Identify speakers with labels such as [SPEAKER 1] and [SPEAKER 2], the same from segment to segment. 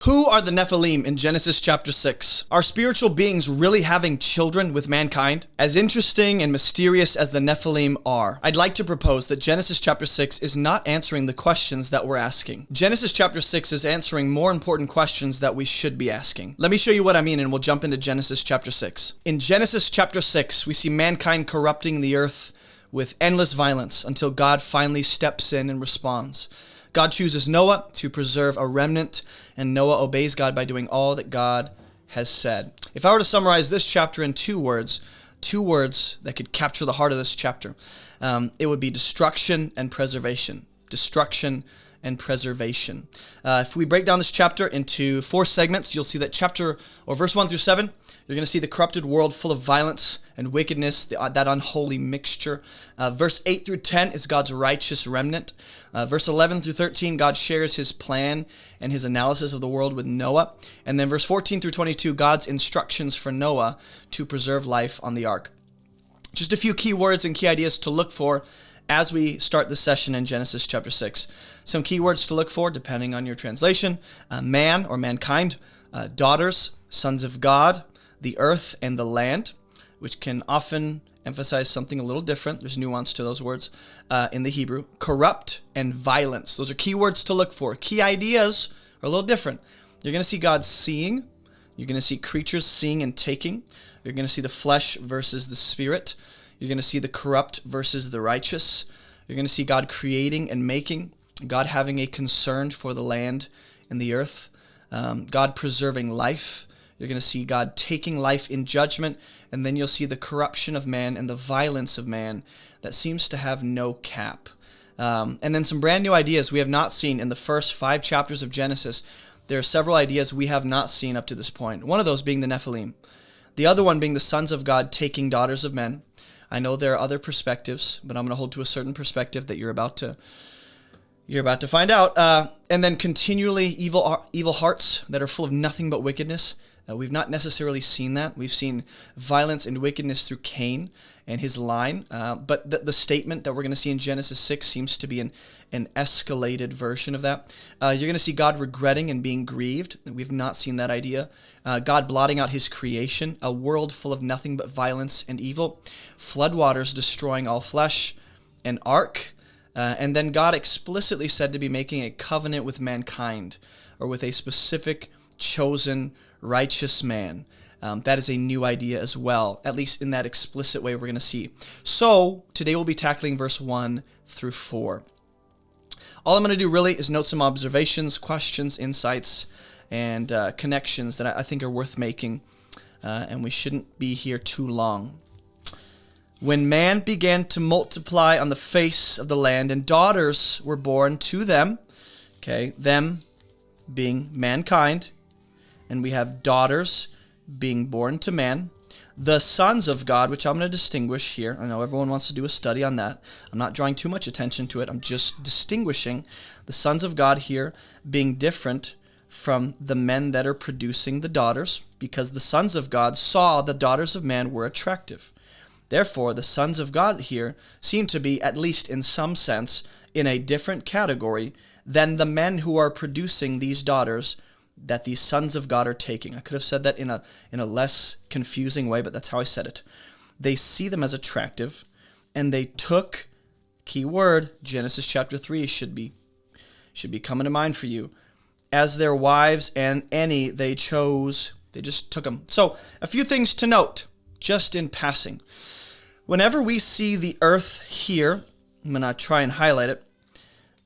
[SPEAKER 1] Who are the Nephilim in Genesis chapter 6? Are spiritual beings really having children with mankind? As interesting and mysterious as the Nephilim are, I'd like to propose that Genesis chapter 6 is not answering the questions that we're asking. Genesis chapter 6 is answering more important questions that we should be asking. Let me show you what I mean, and we'll jump into Genesis chapter 6. In Genesis chapter 6, we see mankind corrupting the earth with endless violence until God finally steps in and responds. God chooses Noah to preserve a remnant, and Noah obeys God by doing all that God has said. If I were to summarize this chapter in two words that could capture the heart of this chapter, it would be destruction and preservation. Destruction and preservation. If we break down this chapter into 4 segments, you'll see that verse 1 through 7, you're going to see the corrupted world full of violence and wickedness, that unholy mixture. Verse 8 through 10 is God's righteous remnant. Verse 11 through 13, God shares his plan and his analysis of the world with Noah. And then verse 14 through 22, God's instructions for Noah to preserve life on the ark. Just a few key words and key ideas to look for as we start this session in Genesis chapter 6. Some key words to look for, depending on your translation: man or mankind, daughters, sons of God, the earth and the land, which can often emphasize something a little different. There's nuance to those words in the Hebrew. Corrupt and violence. Those are key words to look for. Key ideas are a little different. You're going to see God seeing. You're going to see creatures seeing and taking. You're going to see the flesh versus the spirit. You're going to see the corrupt versus the righteous. You're going to see God creating and making. God having a concern for the land and the earth. God preserving life. You're going to see God taking life in judgment, and then you'll see the corruption of man and the violence of man that seems to have no cap. And then some brand new ideas we have not seen in the first 5 chapters of Genesis. There are several ideas we have not seen up to this point. One of those being the Nephilim. The other one being the sons of God taking daughters of men. I know there are other perspectives, but I'm going to hold to a certain perspective that you're about to find out. And then continually evil hearts that are full of nothing but wickedness. We've not necessarily seen that. We've seen violence and wickedness through Cain and his line. But the statement that we're going to see in Genesis 6 seems to be an escalated version of that. You're going to see God regretting and being grieved. We've not seen that idea. God blotting out his creation, a world full of nothing but violence and evil. Floodwaters destroying all flesh, an ark. And then God explicitly said to be making a covenant with mankind, or with a specific chosen righteous man. That is a new idea as well, at least in that explicit way we're going to see. So today we'll be tackling verse 1 through 4. All I'm going to do really is note some observations, questions, insights, and connections that I think are worth making, and we shouldn't be here too long. When man began to multiply on the face of the land, and daughters were born to them, them being mankind, and we have daughters being born to man, the sons of God, which I'm going to distinguish here. I know everyone wants to do a study on that. I'm not drawing too much attention to it. I'm just distinguishing the sons of God here being different from the men that are producing the daughters, because the sons of God saw the daughters of man were attractive. Therefore, the sons of God here seem to be, at least in some sense, in a different category than the men who are producing these daughters that these sons of God are taking. I could have said that in a less confusing way, but that's how I said it. They see them as attractive, and they took, key word, Genesis chapter 3 should be coming to mind for you, as their wives, and any they chose. They just took them. So a few things to note, just in passing. Whenever we see the earth here, I'm going to try and highlight it.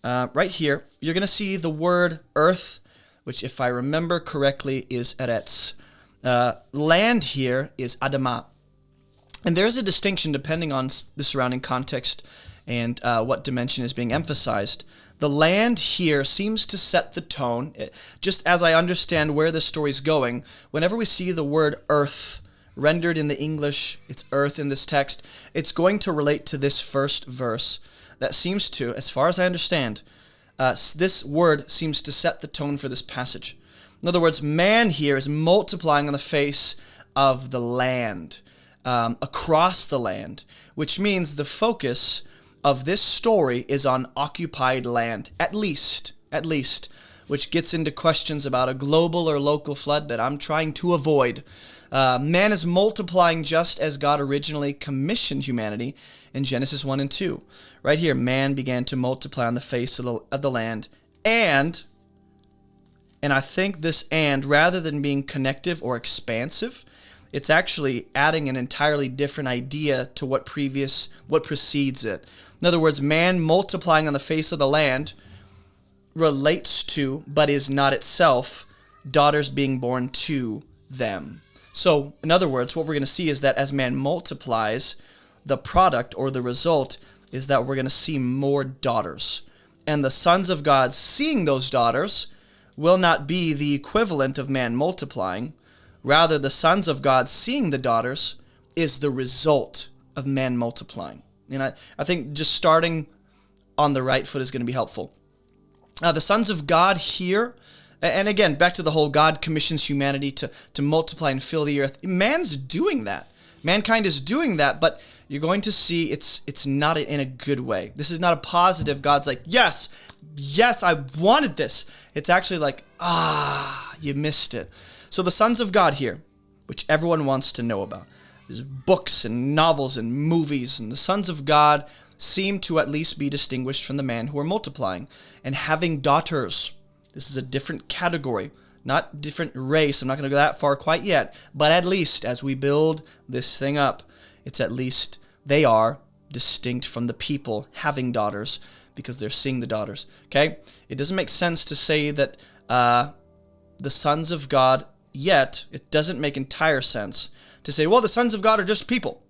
[SPEAKER 1] Right here, you're going to see the word earth, which, if I remember correctly, is eretz. Land here is adamah. And there's a distinction depending on the surrounding context and what dimension is being emphasized. The land here seems to set the tone. Just as I understand where the story's going, whenever we see the word earth rendered in the English, it's earth in this text, it's going to relate to this first verse. That seems to, as far as I understand, this word seems to set the tone for this passage. In other words, man here is multiplying on the face of the land, across the land, which means the focus of this story is on occupied land, at least which gets into questions about a global or local flood that I'm trying to avoid. Man is multiplying just as God originally commissioned humanity in Genesis 1 and 2. Right here, man began to multiply on the face of the land, and I think this "and," rather than being connective or expansive, it's actually adding an entirely different idea to what precedes it. In other words, man multiplying on the face of the land relates to, but is not itself, daughters being born to them. So, in other words, what we're going to see is that as man multiplies, the product or the result is that we're going to see more daughters. And the sons of God seeing those daughters will not be the equivalent of man multiplying. Rather, the sons of God seeing the daughters is the result of man multiplying. And I think just starting on the right foot is going to be helpful. The sons of God here, and again, back to the whole God commissions humanity to multiply and fill the earth. Man's doing that. Mankind is doing that, but you're going to see it's not in a good way. This is not a positive. God's like, yes, I wanted this. It's actually like, you missed it. So the sons of God here, which everyone wants to know about, there's books and novels and movies, and the sons of God seem to at least be distinguished from the man who are multiplying and having daughters. This is a different category, not different race. I'm not going to go that far quite yet, but at least as we build this thing up, it's at least they are distinct from the people having daughters because they're seeing the daughters. Okay? It doesn't make sense to say that the sons of God yet. It doesn't make entire sense to say, well, the sons of God are just people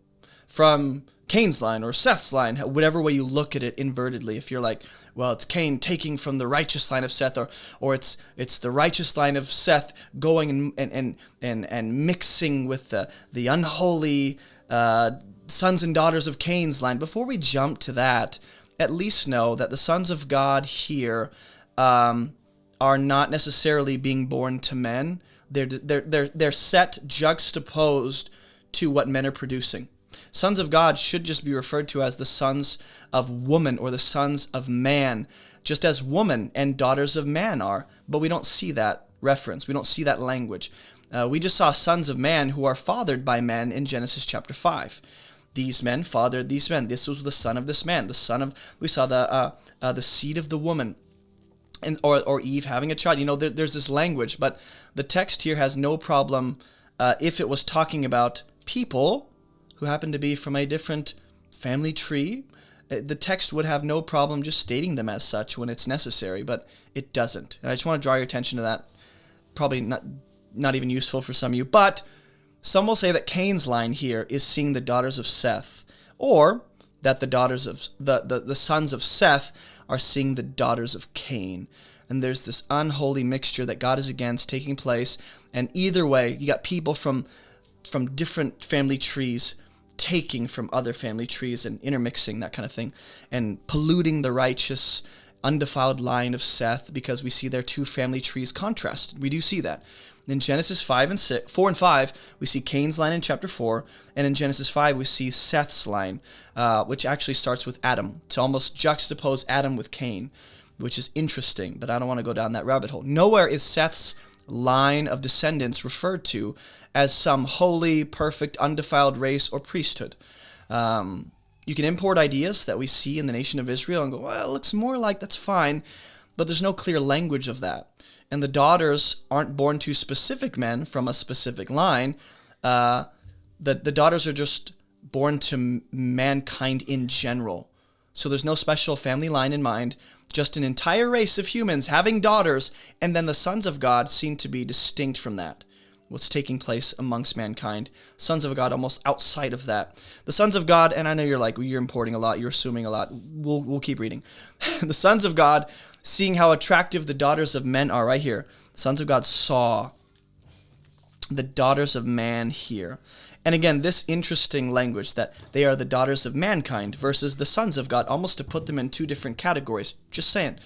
[SPEAKER 1] from Cain's line or Seth's line, whatever way you look at it invertedly. If you're like, well, it's Cain taking from the righteous line of Seth, or it's the righteous line of Seth going and mixing with the unholy sons and daughters of Cain's line. Before we jump to that, at least know that the sons of God here are not necessarily being born to men. They're set juxtaposed to what men are producing. Sons of God should just be referred to as the sons of woman or the sons of man, just as woman and daughters of man are. But we don't see that reference. We don't see that language. We just saw sons of man who are fathered by men in Genesis chapter 5. These men fathered these men. This was the son of this man. We saw the seed of the woman. Or Eve having a child. There's this language, but the text here has no problem if it was talking about people who happen to be from a different family tree. The text would have no problem just stating them as such when it's necessary, but it doesn't. And I just want to draw your attention to that. Probably not even useful for some of you, but some will say that Cain's line here is seeing the daughters of Seth, or that the daughters of the sons of Seth are seeing the daughters of Cain. And there's this unholy mixture that God is against taking place. And either way, you got people from different family trees taking from other family trees and intermixing, that kind of thing, and polluting the righteous, undefiled line of Seth, because we see their two family trees contrasted. We do see that. In Genesis 4 and 5, we see Cain's line in chapter 4, and in Genesis 5, we see Seth's line, which actually starts with Adam, to almost juxtapose Adam with Cain, which is interesting, but I don't want to go down that rabbit hole. Nowhere is Seth's line of descendants referred to as some holy, perfect, undefiled race or priesthood. You can import ideas that we see in the nation of Israel and go, well, it looks more like that's fine, but there's no clear language of that. And the daughters aren't born to specific men from a specific line. The daughters are just born to mankind in general. So there's no special family line in mind, just an entire race of humans having daughters, and then the sons of God seem to be distinct from that. What's taking place amongst mankind. Sons of God almost outside of that. The sons of God, and I know you're like, well, you're importing a lot, you're assuming a lot. We'll keep reading. The sons of God, seeing how attractive the daughters of men are, right here. The sons of God saw the daughters of man here. And again, this interesting language that they are the daughters of mankind versus the sons of God, almost to put them in two different categories. Just saying.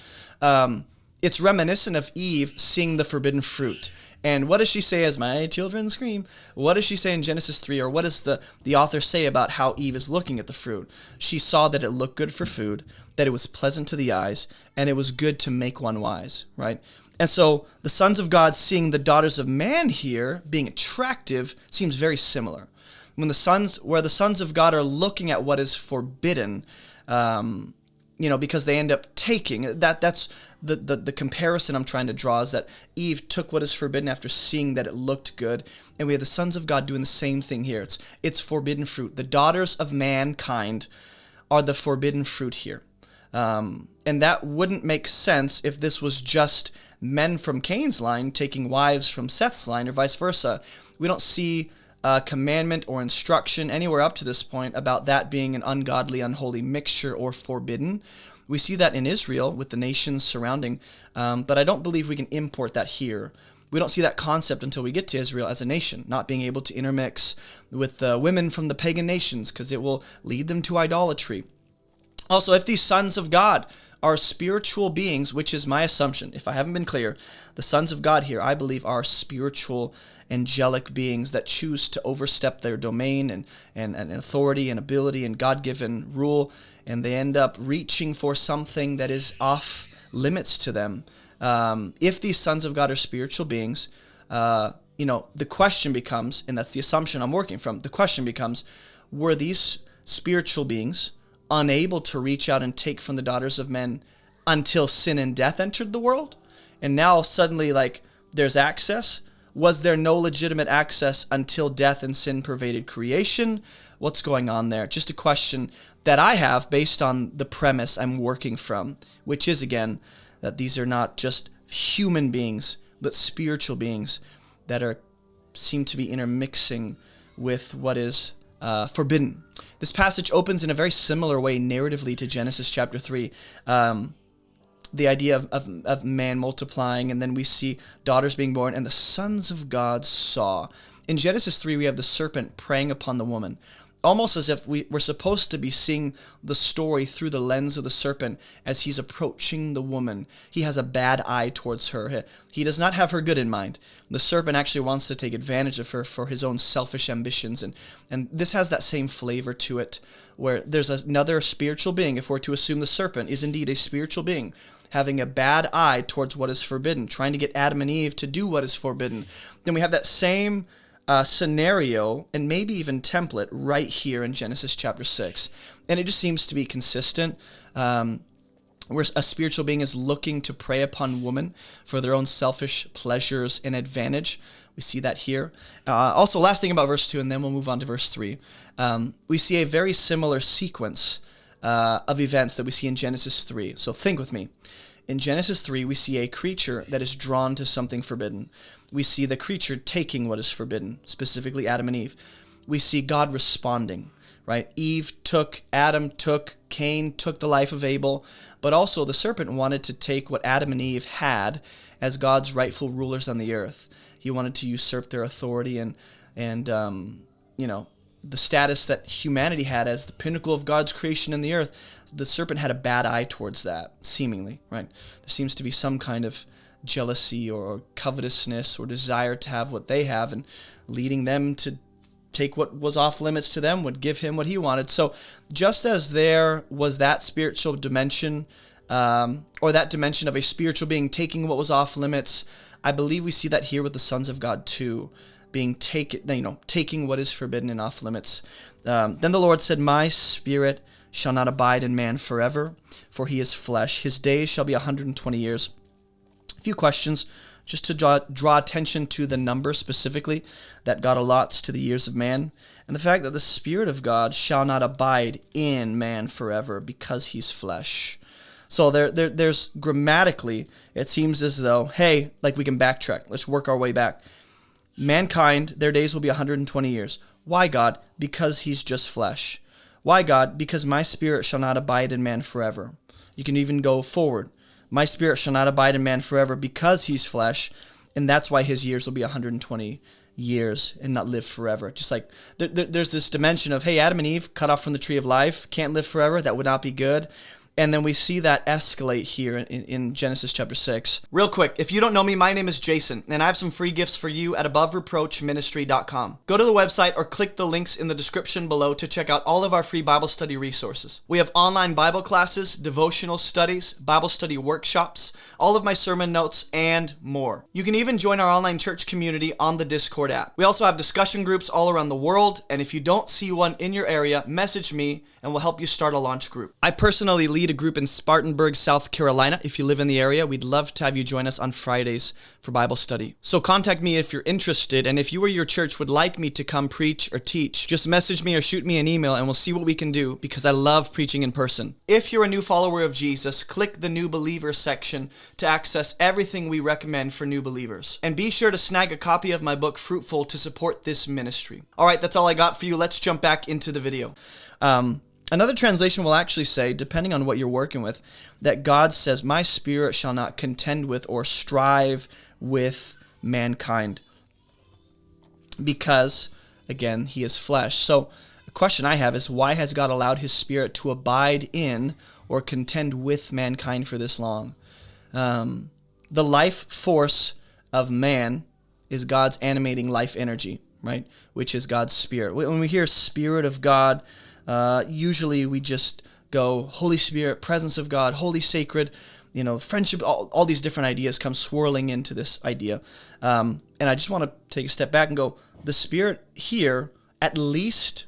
[SPEAKER 1] It's reminiscent of Eve seeing the forbidden fruit. And what does she say as my children scream? What does she say in Genesis 3? Or what does the author say about how Eve is looking at the fruit? She saw that it looked good for food, that it was pleasant to the eyes, and it was good to make one wise, right? And so the sons of God seeing the daughters of man here being attractive seems very similar. Where the sons of God are looking at what is forbidden, because they end up taking that's the comparison I'm trying to draw, is that Eve took what is forbidden after seeing that it looked good, and we have the sons of God doing the same thing here. It's forbidden fruit. The daughters of mankind are the forbidden fruit here. And that wouldn't make sense if this was just men from Cain's line taking wives from Seth's line, or vice versa. We don't see commandment or instruction anywhere up to this point about that being an ungodly, unholy mixture or forbidden. We see that in Israel with the nations surrounding, but I don't believe we can import that here. We don't see that concept until we get to Israel as a nation, not being able to intermix with the women from the pagan nations because it will lead them to idolatry. Also, if these sons of God are spiritual beings, which is my assumption, if I haven't been clear, the sons of God here, I believe, are spiritual, angelic beings that choose to overstep their domain and authority and ability and God-given rule, and they end up reaching for something that is off limits to them. If these sons of God are spiritual beings, the question becomes, and that's the assumption I'm working from, the question becomes, were these spiritual beings unable to reach out and take from the daughters of men until sin and death entered the world? And now suddenly, there's access? Was there no legitimate access until death and sin pervaded creation? What's going on there? Just a question that I have based on the premise I'm working from, which is, again, that these are not just human beings, but spiritual beings that seem to be intermixing with what is forbidden. This passage opens in a very similar way narratively to Genesis chapter 3. The idea of man multiplying, and then we see daughters being born, and the sons of God saw. In Genesis 3, we have the serpent preying upon the woman, almost as if we're supposed to be seeing the story through the lens of the serpent as he's approaching the woman. He has a bad eye towards her. He does not have her good in mind. The serpent actually wants to take advantage of her for his own selfish ambitions, and this has that same flavor to it, where there's another spiritual being, if we're to assume the serpent is indeed a spiritual being, having a bad eye towards what is forbidden, trying to get Adam and Eve to do what is forbidden. Then we have that same scenario and maybe even template right here in Genesis chapter 6. And it just seems to be consistent, where a spiritual being is looking to prey upon woman for their own selfish pleasures and advantage. We see that here. Also, last thing about verse 2, and then we'll move on to verse 3. We see a very similar sequence of events that we see in Genesis 3. So think with me. In Genesis 3, we see a creature that is drawn to something forbidden. We see the creature taking what is forbidden, specifically Adam and Eve. We see God responding, right? Eve took, Adam took, Cain took the life of Abel, but also the serpent wanted to take what Adam and Eve had as God's rightful rulers on the earth. He wanted to usurp their authority and the status that humanity had as the pinnacle of God's creation in the earth. The serpent had a bad eye towards that, seemingly, right? There seems to be some kind of jealousy or covetousness or desire to have what they have, and leading them to take what was off limits to them would give him what he wanted. So just as there was that spiritual dimension, or that dimension of a spiritual being taking what was off limits, I believe we see that here with the sons of God too, being taking what is forbidden and off limits. Then the Lord said, "My spirit shall not abide in man forever, for he is flesh. His days shall be 120 years. A few questions, just to draw attention to the number specifically that God allots to the years of man, and the fact that the Spirit of God shall not abide in man forever because he's flesh. So there's grammatically, it seems as though, hey, we can backtrack. Let's work our way back. Mankind, their days will be 120 years. Why, God? Because he's just flesh. Why, God? Because my spirit shall not abide in man forever. You can even go forward. My spirit shall not abide in man forever because he's flesh, and that's why his years will be 120 years and not live forever. Just like there's this dimension of, hey, Adam and Eve cut off from the tree of life, can't live forever. That would not be good. And then we see that escalate here in Genesis chapter 6. Real quick, if you don't know me, my name is Jason, and I have some free gifts for you at abovereproachministry.com. Go to the website or click the links in the description below to check out all of our free Bible study resources. We have online Bible classes, devotional studies, Bible study workshops, all of my sermon notes, and more. You can even join our online church community on the Discord app. We also have discussion groups all around the world, and if you don't see one in your area, message me and we'll help you start a launch group. I personally lead a group in Spartanburg, South Carolina. If you live in the area, we'd love to have you join us on Fridays for Bible study. So contact me if you're interested, and if you or your church would like me to come preach or teach, just message me or shoot me an email and we'll see what we can do, because I love preaching in person. If you're a new follower of Jesus, click the New Believer section to access everything we recommend for new believers. And be sure to snag a copy of my book, Fruitful, to support this ministry. All right, that's all I got for you. Let's jump back into the video. Another translation will actually say, depending on what you're working with, that God says, my spirit shall not contend with or strive with mankind, because, again, he is flesh. So the question I have is, why has God allowed his spirit to abide in or contend with mankind for this long? The life force of man is God's animating life energy, right? Which is God's spirit. When we hear Spirit of God, usually we just go Holy Spirit, presence of God, holy, sacred, friendship, all these different ideas come swirling into this idea. And I just want to take a step back and go, the Spirit here, at least,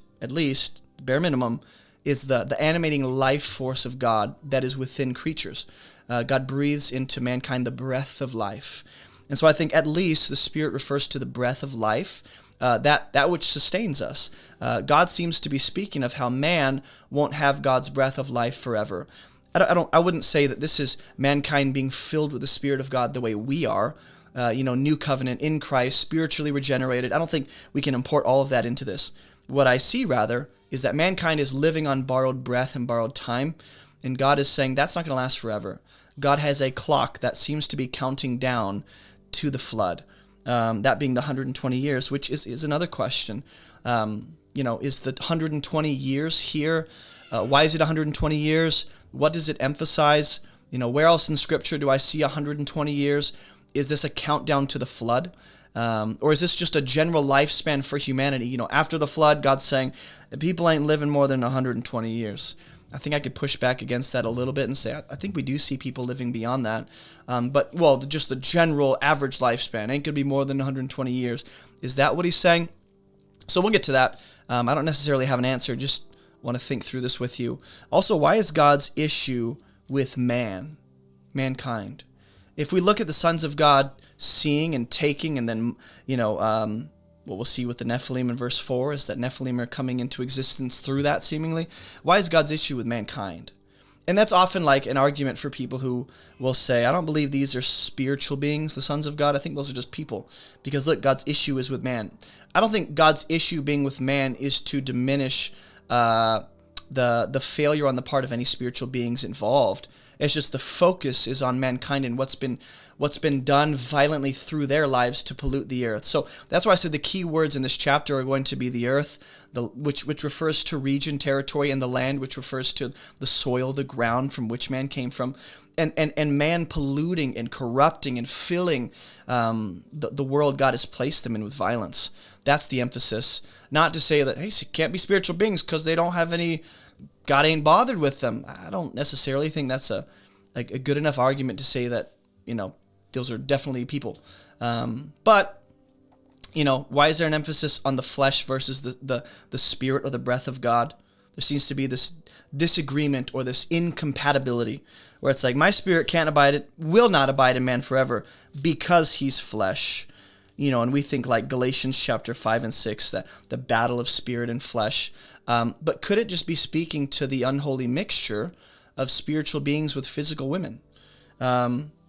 [SPEAKER 1] bare minimum, is the animating life force of God that is within creatures. God breathes into mankind the breath of life. And so I think at least the Spirit refers to the breath of life, that which sustains us. God seems to be speaking of how man won't have God's breath of life forever. I wouldn't say that this is mankind being filled with the Spirit of God the way we are, new covenant in Christ, spiritually regenerated. I don't think we can import all of that into this. What I see rather is that mankind is living on borrowed breath and borrowed time, and God is saying that's not going to last forever. God has a clock that seems to be counting down to the flood. That being the 120 years, which is another question. Is the 120 years here? Why is it 120 years? What does it emphasize? Where else in Scripture do I see 120 years? Is this a countdown to the flood? Or is this just a general lifespan for humanity? After the flood, God's saying, people ain't living more than 120 years. I think I could push back against that a little bit and say, I think we do see people living beyond that. Just the general average lifespan ain't going to be more than 120 years. Is that what he's saying? So we'll get to that. I don't necessarily have an answer, just want to think through this with you. Also, why is God's issue with mankind? If we look at the sons of God seeing and taking, and then, what we'll see with the Nephilim in verse 4 is that Nephilim are coming into existence through that, seemingly. Why is God's issue with mankind? And that's often like an argument for people who will say, I don't believe these are spiritual beings, the sons of God. I think those are just people. Because look, God's issue is with man. I don't think God's issue being with man is to diminish the failure on the part of any spiritual beings involved. It's just the focus is on mankind and what's been done violently through their lives to pollute the earth. So that's why I said the key words in this chapter are going to be the earth, which refers to region, territory, and the land, which refers to the soil, the ground from which man came from, and man polluting and corrupting and filling the world God has placed them in with violence. That's the emphasis. Not to say that, hey, can't be spiritual beings because they don't have any, God ain't bothered with them. I don't necessarily think that's a good enough argument to say that, those are definitely people. But why is there an emphasis on the flesh versus the spirit or the breath of God? There seems to be this disagreement or this incompatibility where it's like, my spirit will not abide in man forever because he's flesh. And we think like Galatians chapter 5 and 6, that the battle of spirit and flesh. But could it just be speaking to the unholy mixture of spiritual beings with physical women?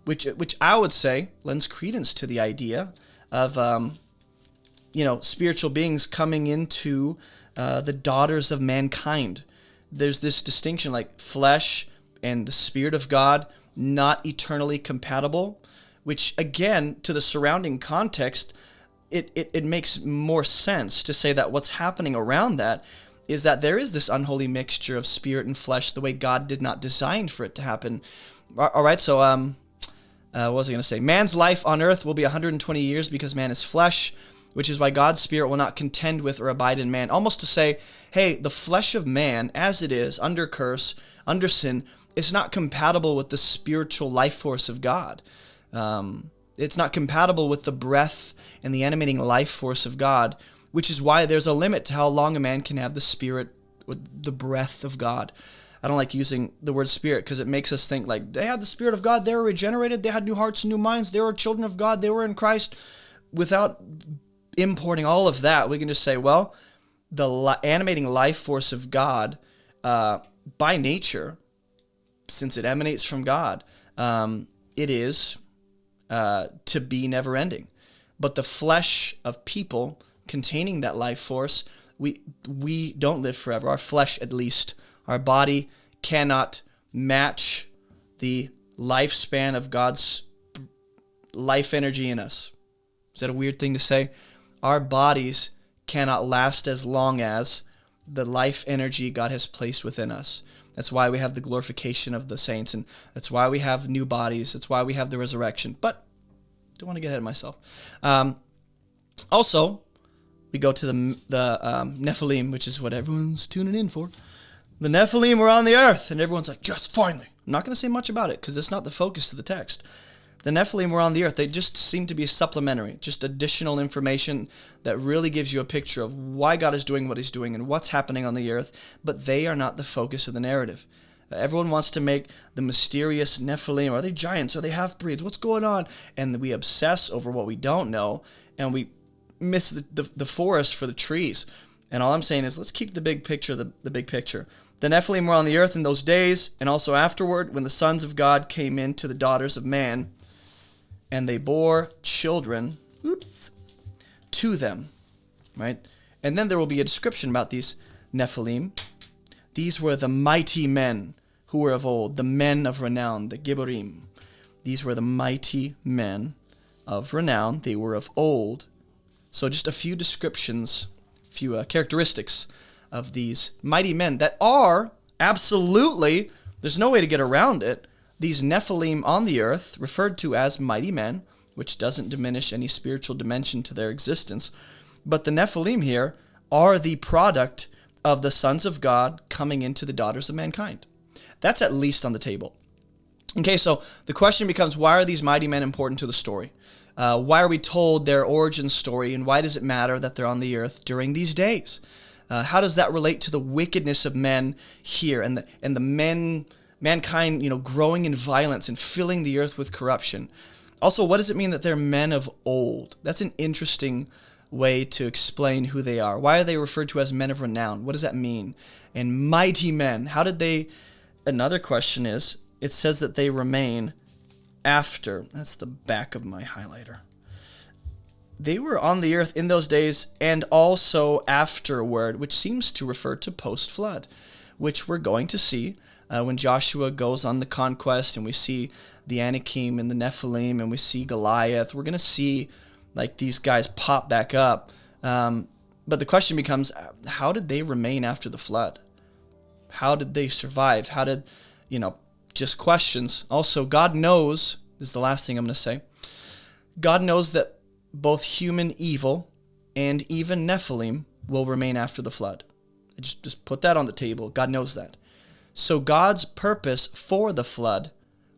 [SPEAKER 1] Which I would say lends credence to the idea of, spiritual beings coming into the daughters of mankind. There's this distinction like flesh and the Spirit of God, not eternally compatible, which again, to the surrounding context, it makes more sense to say that what's happening around that is that there is this unholy mixture of spirit and flesh the way God did not design for it to happen. All right, so what was I going to say? Man's life on earth will be 120 years because man is flesh, which is why God's spirit will not contend with or abide in man. Almost to say, hey, the flesh of man, as it is, under curse, under sin, is not compatible with the spiritual life force of God. It's not compatible with the breath and the animating life force of God, which is why there's a limit to how long a man can have the spirit, or the breath of God. I don't like using the word spirit because it makes us think like they had the spirit of God, they were regenerated, they had new hearts and new minds, they were children of God, they were in Christ. Without importing all of that, we can just say, well, the animating life force of God, by nature, since it emanates from God, it is to be never-ending. But the flesh of people containing that life force, we don't live forever. Our flesh, at least, our body cannot match the lifespan of God's life energy in us. Is that a weird thing to say? Our bodies cannot last as long as the life energy God has placed within us. That's why we have the glorification of the saints, and that's why we have new bodies. That's why we have the resurrection. But I don't want to get ahead of myself. Also, we go to the Nephilim, which is what everyone's tuning in for. The Nephilim were on the earth, and everyone's like, yes, finally. I'm not going to say much about it because it's not the focus of the text. The Nephilim were on the earth. They just seem to be supplementary, just additional information that really gives you a picture of why God is doing what he's doing and what's happening on the earth, but they are not the focus of the narrative. Everyone wants to make the mysterious Nephilim, are they giants, are they half-breeds, what's going on? And we obsess over what we don't know, and we miss the forest for the trees. And all I'm saying is let's keep the big picture, the big picture. The Nephilim were on the earth in those days, and also afterward, when the sons of God came in to the daughters of man, and they bore children, to them, right? And then there will be a description about these Nephilim. These were the mighty men who were of old, the men of renown, the Gibborim. These were the mighty men of renown. They were of old. So just a few descriptions, a few characteristics of these mighty men that are absolutely, there's no way to get around it, these Nephilim on the earth, referred to as mighty men, which doesn't diminish any spiritual dimension to their existence. But the Nephilim here are the product of the sons of God coming into the daughters of mankind. That's at least on the table. Okay, so the question becomes, why are these mighty men important to the story? Why are we told their origin story, and why does it matter that they're on the earth during these days? How does that relate to the wickedness of men here and the mankind, growing in violence and filling the earth with corruption? Also, what does it mean that they're men of old? That's an interesting way to explain who they are. Why are they referred to as men of renown? What does that mean? And mighty men, how did they... Another question is, it says that they remain after. That's the back of my highlighter. They were on the earth in those days and also afterward, which seems to refer to post-flood, which we're going to see when Joshua goes on the conquest and we see the Anakim and the Nephilim and we see Goliath. We're going to see like these guys pop back up. But the question becomes, how did they remain after the flood? How did they survive? How did, just questions. Also, God knows, this is the last thing I'm going to say, God knows that both human evil and even Nephilim will remain after the flood. Just put that on the table. God knows that. So God's purpose for the flood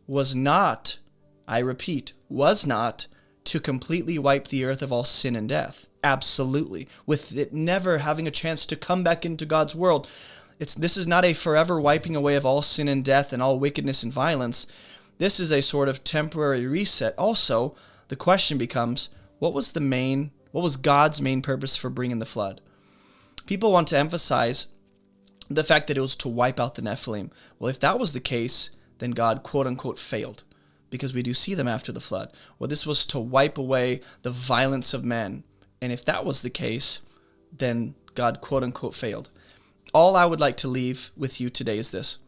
[SPEAKER 1] was not, I repeat, was not to completely wipe the earth of all sin and death. Absolutely. With it never having a chance to come back into God's world. This is not a forever wiping away of all sin and death and all wickedness and violence. This is a sort of temporary reset. Also, the question becomes, what was God's main purpose for bringing the flood? People want to emphasize the fact that it was to wipe out the Nephilim. Well, if that was the case, then God quote-unquote failed, because we do see them after the flood. Well, this was to wipe away the violence of men. And if that was the case, then God quote-unquote failed. All I would like to leave with you today is this,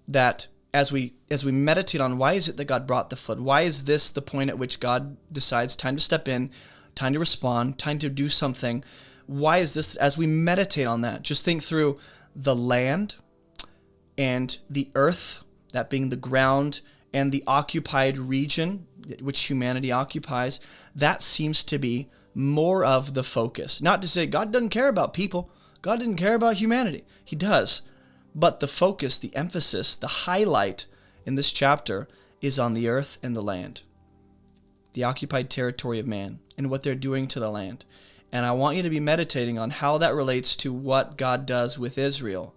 [SPEAKER 1] that as we meditate on why is it that God brought the flood, why is this the point at which God decides time to step in, time to respond, time to do something, Why is this? As we meditate on that, just think through the land and the earth, that being the ground, and the occupied region which humanity occupies. That seems to be more of the focus. Not to say God doesn't care about people. God didn't care about humanity. He does. But the focus, the emphasis, the highlight in this chapter is on the earth and the land, the occupied territory of man, and what they're doing to the land. And I want you to be meditating on how that relates to what God does with Israel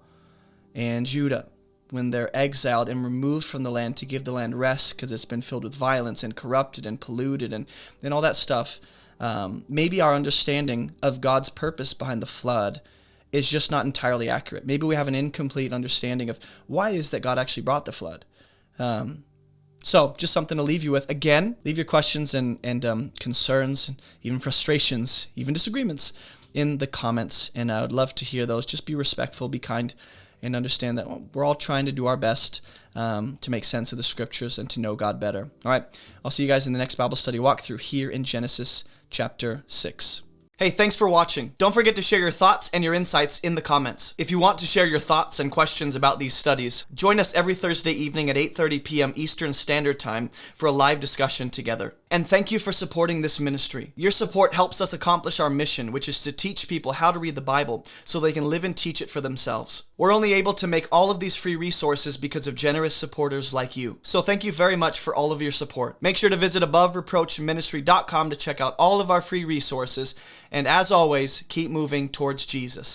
[SPEAKER 1] and Judah when they're exiled and removed from the land to give the land rest because it's been filled with violence and corrupted and polluted and all that stuff. Maybe our understanding of God's purpose behind the flood is just not entirely accurate. Maybe we have an incomplete understanding of why it is that God actually brought the flood. So just something to leave you with. Again, leave your questions and concerns, and even frustrations, even disagreements in the comments. And I would love to hear those. Just be respectful, be kind, and understand that we're all trying to do our best to make sense of the scriptures and to know God better. All right, I'll see you guys in the next Bible study walkthrough here in Genesis chapter 6. Hey, thanks for watching. Don't forget to share your thoughts and your insights in the comments. If you want to share your thoughts and questions about these studies, join us every Thursday evening at 8:30 p.m. Eastern Standard Time for a live discussion together. And thank you for supporting this ministry. Your support helps us accomplish our mission, which is to teach people how to read the Bible so they can live and teach it for themselves. We're only able to make all of these free resources because of generous supporters like you. So thank you very much for all of your support. Make sure to visit AboveReproachMinistry.com to check out all of our free resources. And as always, keep moving towards Jesus.